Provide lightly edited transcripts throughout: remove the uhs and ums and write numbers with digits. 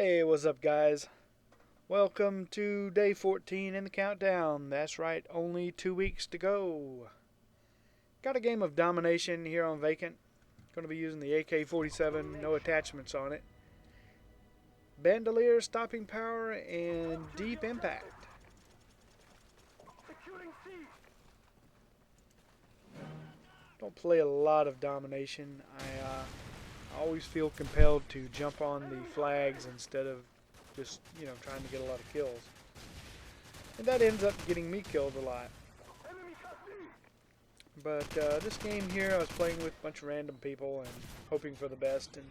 Hey, what's up, guys? Welcome to day 14 in the countdown. That's right, only 2 weeks to go. Got a game of Domination here on Vacant. Going to be using the AK-47, no attachments on it. Bandolier, stopping power, and deep impact. Don't play a lot of Domination. I always feel compelled to jump on the flags instead of just, trying to get a lot of kills. And that ends up getting me killed a lot. But this game here, I was playing with a bunch of random people and hoping for the best, and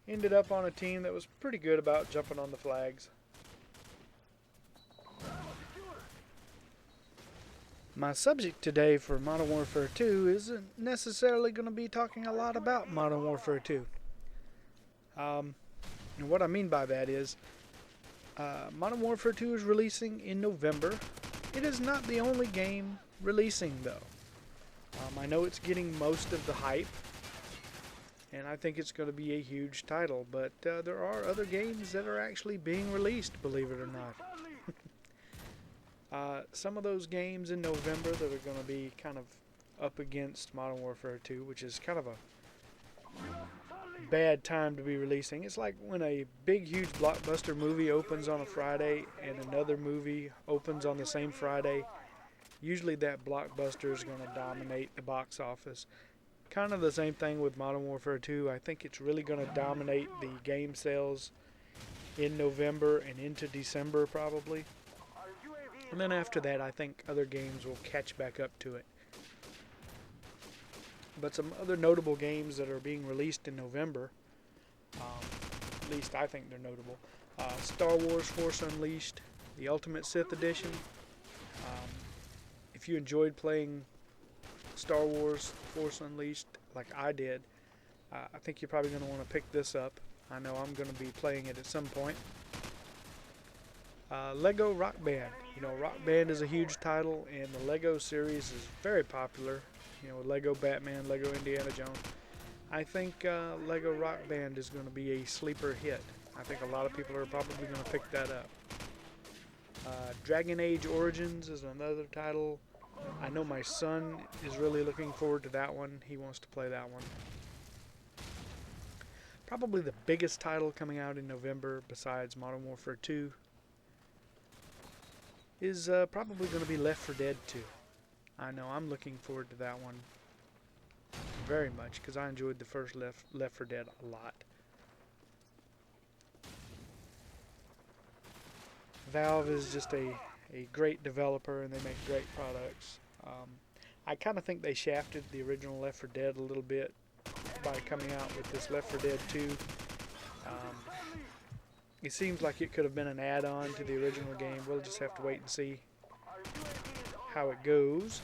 ended up on a team that was pretty good about jumping on the flags. My subject today for Modern Warfare 2 isn't necessarily going to be talking a lot about Modern Warfare 2. And what I mean by that is, Modern Warfare 2 is releasing in November. It is not the only game releasing, though. I know it's getting most of the hype, and I think it's going to be a huge title, but there are other games that are actually being released, believe it or not. Some of those games in November that are going to be kind of up against Modern Warfare 2, which is kind of a bad time to be releasing. It's like when a big, huge blockbuster movie opens on a Friday and another movie opens on the same Friday. Usually that blockbuster is going to dominate the box office. Kind of the same thing with Modern Warfare 2. I think it's really going to dominate the game sales in November and into December probably. And then after that, I think other games will catch back up to it. But some other notable games that are being released in November, at least I think they're notable. Star Wars Force Unleashed, the Ultimate Sith Edition. If you enjoyed playing Star Wars Force Unleashed like I did, I think you're probably going to want to pick this up. I know I'm going to be playing it at some point. Lego Rock Band. Rock Band is a huge title, and the Lego series is very popular. Lego Batman, Lego Indiana Jones. I think Lego Rock Band is going to be a sleeper hit. I think a lot of people are probably going to pick that up. Dragon Age Origins is another title. I know my son is really looking forward to that one. He wants to play that one. Probably the biggest title coming out in November besides Modern Warfare 2 is probably going to be Left 4 Dead 2. I know I'm looking forward to that one very much because I enjoyed the first Left 4 Dead a lot. Valve is just a great developer, and they make great products. I kind of think they shafted the original Left 4 Dead a little bit by coming out with this Left 4 Dead 2. It seems like it could have been an add-on to the original game. We'll just have to wait and see how it goes.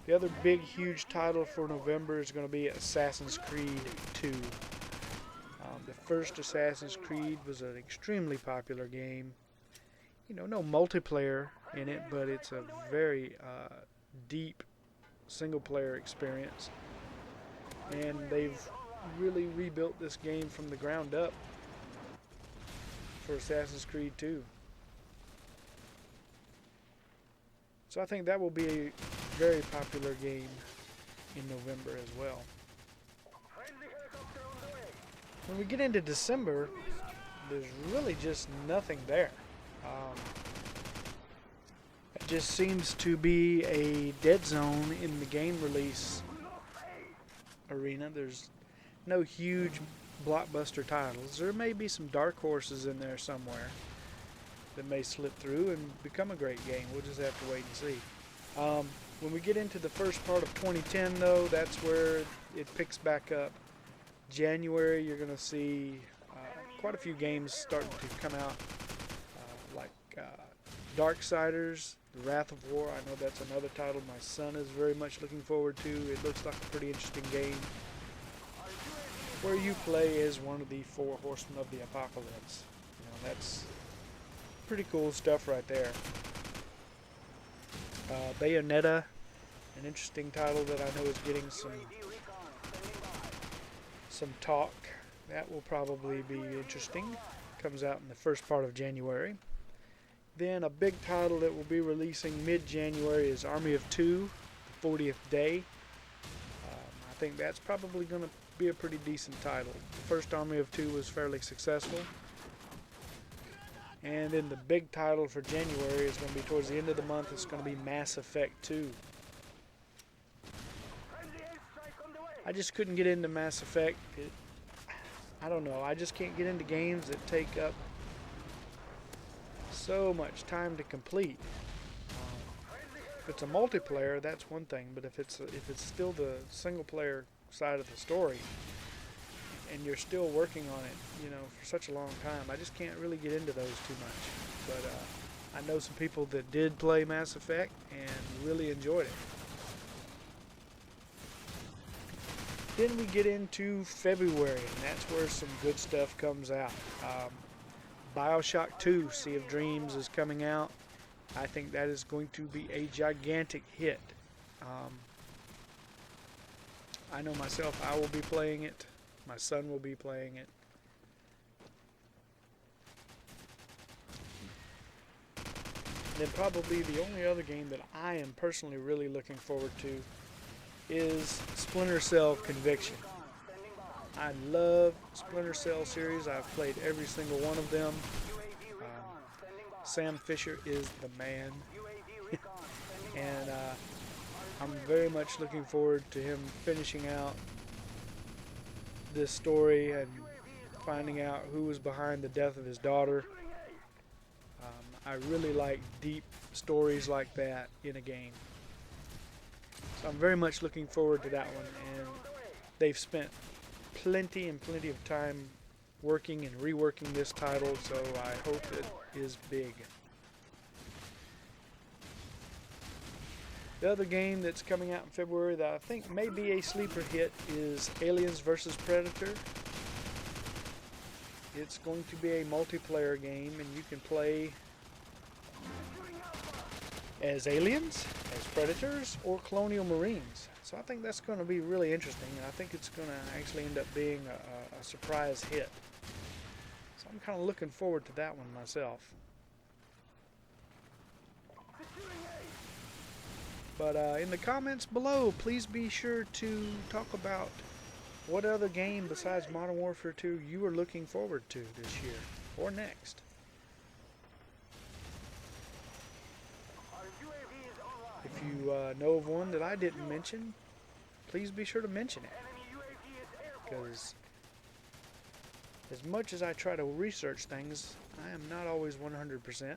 The other big, huge title for November is going to be Assassin's Creed 2. The first Assassin's Creed was an extremely popular game. No multiplayer in it, but it's a very deep single-player experience. And they've really rebuilt this game from the ground up for Assassin's Creed 2. So I think that will be a very popular game in November as well. When we get into December, there's really just nothing there. It just seems to be a dead zone in the game release arena. There's no huge blockbuster titles. There may be some dark horses in there somewhere that may slip through and become a great game. We'll just have to wait and see. When we get into the first part of 2010, though, that's where it picks back up. January, you're going to see quite a few games starting to come out, like Darksiders, The Wrath of War. I know that's another title my son is very much looking forward to. It looks like a pretty interesting game, where you play as one of the 4 horsemen of the apocalypse. That's pretty cool stuff right there. Bayonetta, an interesting title that I know is getting some talk. That will probably be interesting. Comes out in the first part of January. Then a big title that will be releasing mid-January is Army of Two, the 40th Day. I think that's probably going to be a pretty decent title. The first Army of Two was fairly successful. And then the big title for January is going to be towards the end of the month. It's going to be Mass Effect 2. I just couldn't get into Mass Effect. I don't know. I just can't get into games that take up so much time to complete. If it's a multiplayer, that's one thing. But if it's still the single player side of the story, and you're still working on it, for such a long time, I just can't really get into those too much. But I know some people that did play Mass Effect and really enjoyed it. Then we get into February, and that's where some good stuff comes out. BioShock 2, Sea of Dreams is coming out. I think that is going to be a gigantic hit. I know myself, I will be playing it. My son will be playing it. Then probably the only other game that I am personally really looking forward to is Splinter Cell Conviction. I love Splinter Cell series. I've played every single one of them. Sam Fisher is the man. And I'm very much looking forward to him finishing out this story and finding out who was behind the death of his daughter. I really like deep stories like that in a game. So I'm very much looking forward to that one, and they've spent plenty of time working and reworking this title, so I hope it is big. The other game that's coming out in February that I think may be a sleeper hit is Aliens vs. Predator. It's going to be a multiplayer game, and you can play as aliens, as predators, or colonial marines. So I think that's going to be really interesting, and I think it's going to actually end up being a surprise hit. So I'm kind of looking forward to that one myself. But in the comments below, please be sure to talk about what other game besides Modern Warfare 2 you are looking forward to this year or next. If you know of one that I didn't mention, please be sure to mention it. Because as much as I try to research things, I am not always 100%.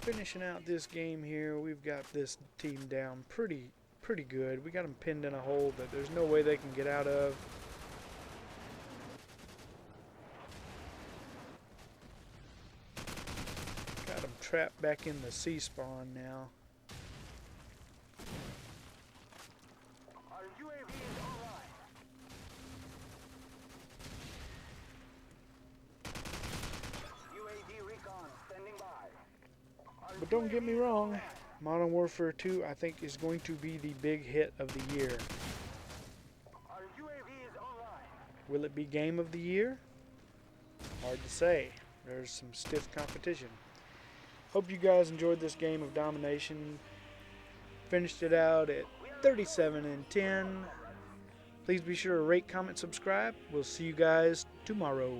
Finishing out this game here, we've got this team down pretty good. We got them pinned in a hole that there's no way they can get out of. Got them trapped back in the sea spawn now. But don't get me wrong, Modern Warfare 2 I think is going to be the big hit of the year. Will it be Game of the Year? Hard to say. There's some stiff competition. Hope you guys enjoyed this game of Domination. Finished it out at 37-10. Please be sure to rate, comment, subscribe. We'll see you guys tomorrow.